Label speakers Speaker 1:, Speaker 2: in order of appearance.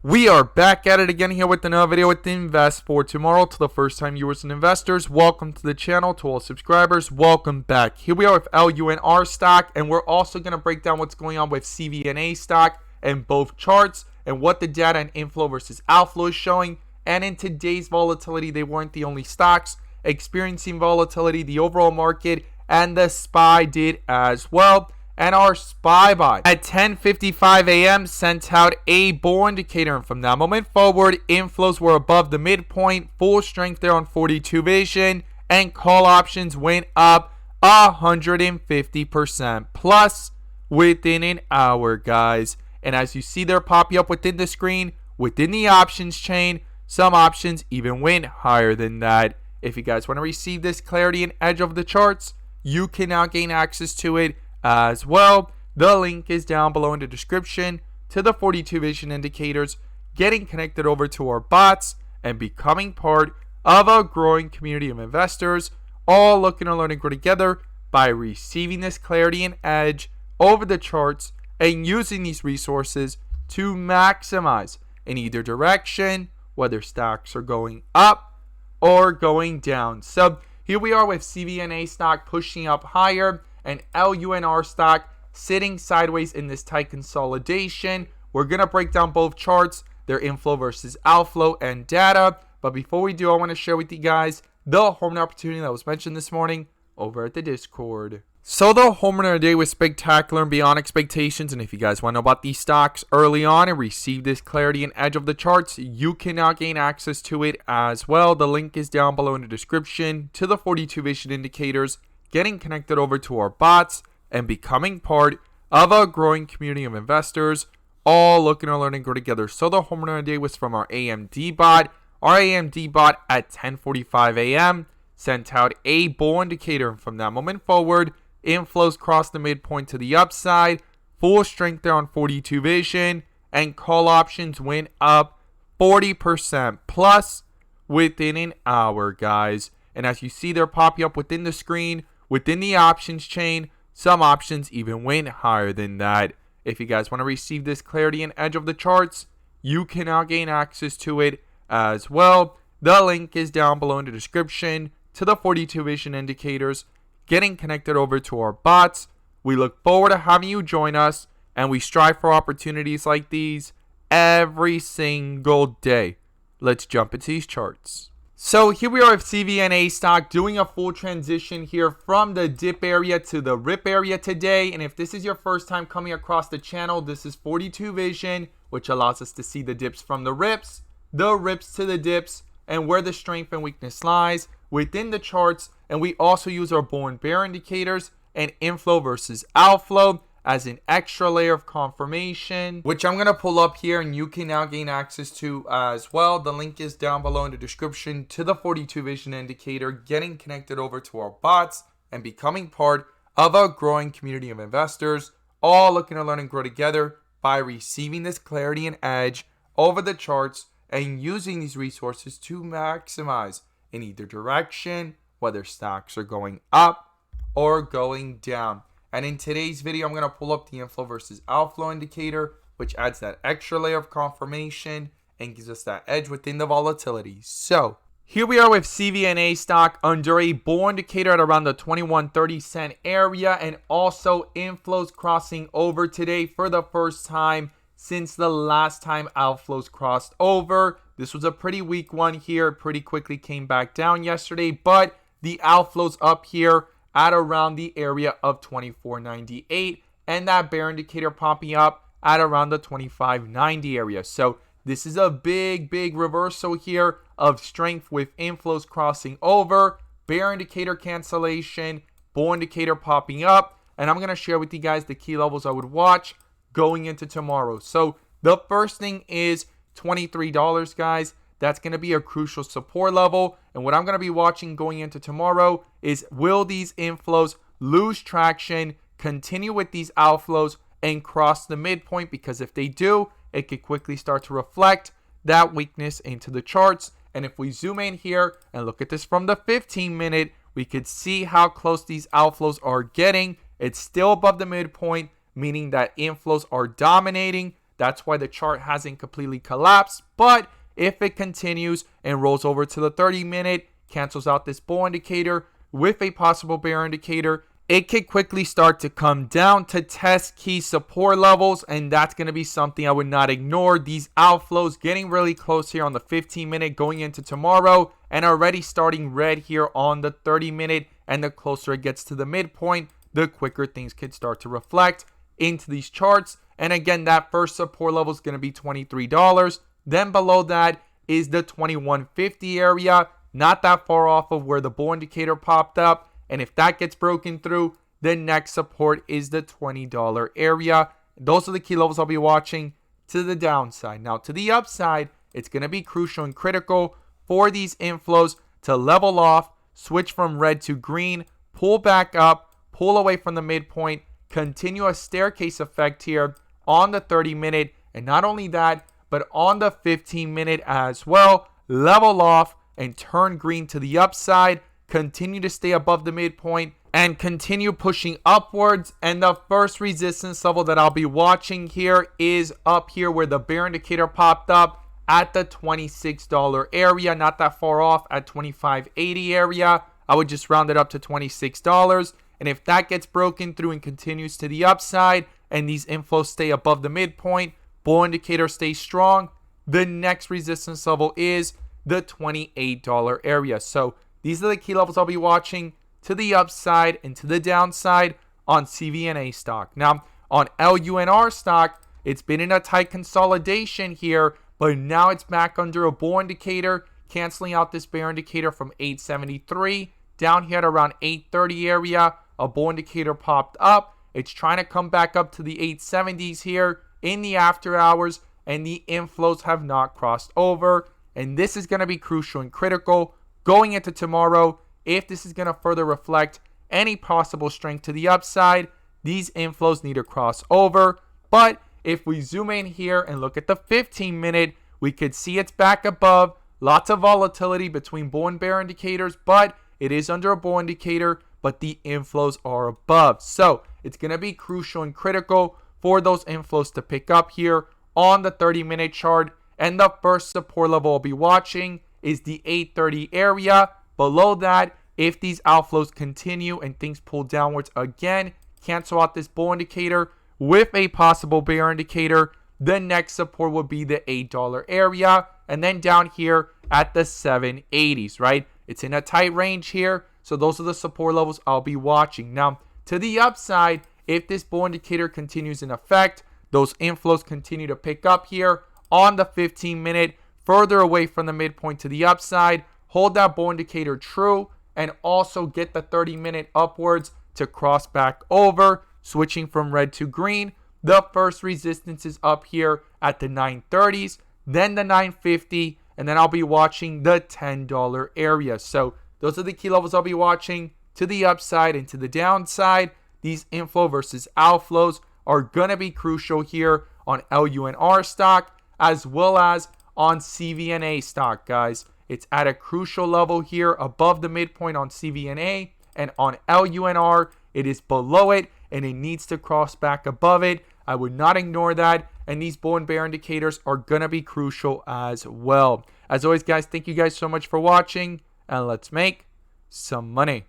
Speaker 1: We are back at it again here with another video with Invest for Tomorrow. To the first time viewers and investors, welcome to the channel. To all subscribers, welcome back. Here we are with LUNR stock, and we're also going to break down what's going on with CVNA stock and both charts and what the data and inflow versus outflow is showing. And in today's volatility, they weren't the only stocks experiencing volatility. The overall market and the SPY did as well. And our SPY buy at 10:55 a.m. sent out a bull indicator, and from that moment forward, inflows were above the midpoint, full strength there on 42 vision, and call options went up 150% plus within an hour, guys. And as you see there popping up within the screen, within the options chain, some options even went higher than that. If you guys want to receive this clarity and edge of the charts, you can now gain access to it as well. The link is down below in the description to the 42 vision indicators, getting connected over to our bots and becoming part of a growing community of investors, all looking to learn and grow together by receiving this clarity and edge over the charts and using these resources to maximize in either direction, whether stocks are going up or going down. So here we are with CVNA stock pushing up higher and LUNR stock sitting sideways in this tight consolidation. We're going to break down both charts, their inflow versus outflow and data. But before we do, I want to share with you guys the home run opportunity that was mentioned this morning over at the Discord. So the home run of the day was spectacular and beyond expectations. And if you guys want to know about these stocks early on and receive this clarity and edge of the charts, you can now gain access to it as well. The link is down below in the description to the 42 vision indicators, getting connected over to our bots and becoming part of a growing community of investors, all looking to learn and grow together. So the home run of the day was from our AMD bot. Our AMD bot at 10:45 a.m. sent out a bull indicator, and from that moment forward, inflows crossed the midpoint to the upside, full strength there on 42 vision, and call options went up 40% plus within an hour, guys. And as you see, they're popping up within the screen, within the options chain, some options even went higher than that. If you guys want to receive this clarity and edge of the charts, you can now gain access to it as well. The link is down below in the description to the 42 vision indicators, getting connected over to our bots. We look forward to having you join us, and we strive for opportunities like these every single day. Let's jump into these charts. So here we are with CVNA stock doing a full transition here from the dip area to the rip area today. And if this is your first time coming across the channel, this is 42 vision, which allows us to see the dips from the rips to the dips, and where the strength and weakness lies within the charts. And we also use our bull and bear indicators and inflow versus outflow as an extra layer of confirmation, which I'm going to pull up here and you can now gain access to as well. The link is down below in the description to the 42 vision indicator, getting connected over to our bots and becoming part of a growing community of investors, all looking to learn and grow together by receiving this clarity and edge over the charts and using these resources to maximize in either direction, whether stocks are going up or going down. And in today's video, I'm going to pull up the inflow versus outflow indicator, which adds that extra layer of confirmation and gives us that edge within the volatility. So here we are with CVNA stock under a bull indicator at around the 21.30 cent area, and also inflows crossing over today for the first time since the last time outflows crossed over. This was a pretty weak one here. Pretty quickly came back down yesterday, but the outflows up here at around the area of 24.98, and that bear indicator popping up at around the 25.90 area. So this is a big reversal here of strength with inflows crossing over, bear indicator cancellation, bull indicator popping up, and I'm going to share with you guys the key levels I would watch going into tomorrow. So the first thing is $23, guys. That's going to be a crucial support level. And what I'm going to be watching going into tomorrow is, will these inflows lose traction, continue with these outflows, and cross the midpoint? Because if they do, it could quickly start to reflect that weakness into the charts. And if we zoom in here and look at this from the 15-minute, we could see how close these outflows are getting. It's still above the midpoint, meaning that inflows are dominating That's why the chart hasn't completely collapsed. But if it continues and rolls over to the 30-minute, cancels out this bull indicator with a possible bear indicator, it could quickly start to come down to test key support levels, and that's going to be something I would not ignore. These outflows getting really close here on the 15-minute going into tomorrow, and already starting red here on the 30-minute, and the closer it gets to the midpoint, the quicker things could start to reflect into these charts. And again, that first support level is going to be $23. Then below that is the 2150 area, not that far off of where the bull indicator popped up. And if that gets broken through, the next support is the $20 area. Those are the key levels I'll be watching to the downside. Now, to the upside, it's going to be crucial and critical for these inflows to level off, switch from red to green, pull back up, pull away from the midpoint, continue a staircase effect here on the 30-minute. And not only that, but on the 15-minute as well, level off and turn green to the upside. Continue to stay above the midpoint and continue pushing upwards. And the first resistance level that I'll be watching here is up here where the bear indicator popped up at the $26 area, not that far off at $25.80 area. I would just round it up to $26. And if that gets broken through and continues to the upside and these inflows stay above the midpoint, bull indicator stays strong, the next resistance level is the $28 area. So these are the key levels I'll be watching to the upside and to the downside on CVNA stock. Now, on LUNR stock, it's been in a tight consolidation here, but now it's back under a bull indicator, canceling out this bear indicator from 873. Down here at around 830 area, a bull indicator popped up. It's trying to come back up to the 870s here in the after hours, and the inflows have not crossed over. And this is going to be crucial and critical going into tomorrow. If this is going to further reflect any possible strength to the upside, these inflows need to cross over. But if we zoom in here and look at the 15-minute, we could see it's back above. Lots of volatility between bull and bear indicators, but it is under a bull indicator, but the inflows are above. So it's going to be crucial and critical for those inflows to pick up here on the 30-minute chart. And the first support level I'll be watching is the 830 area. Below that, if these outflows continue and things pull downwards again, cancel out this bull indicator with a possible bear indicator. The next support will be the $8 area. And then down here at the 780s, right? It's in a tight range here. So those are the support levels I'll be watching. Now, to the upside, if this bull indicator continues in effect, those inflows continue to pick up here on the 15-minute, further away from the midpoint to the upside. Hold that bull indicator true and also get the 30-minute upwards to cross back over, switching from red to green. The first resistance is up here at the 930s, then the 950, and then I'll be watching the $10 area. So those are the key levels I'll be watching to the upside and to the downside. These inflow versus outflows are going to be crucial here on LUNR stock as well as on CVNA stock, guys. It's at a crucial level here above the midpoint on CVNA, and on LUNR, it is below it and it needs to cross back above it. I would not ignore that, and these bull and bear indicators are going to be crucial as well. As always, guys, thank you guys so much for watching, and let's make some money.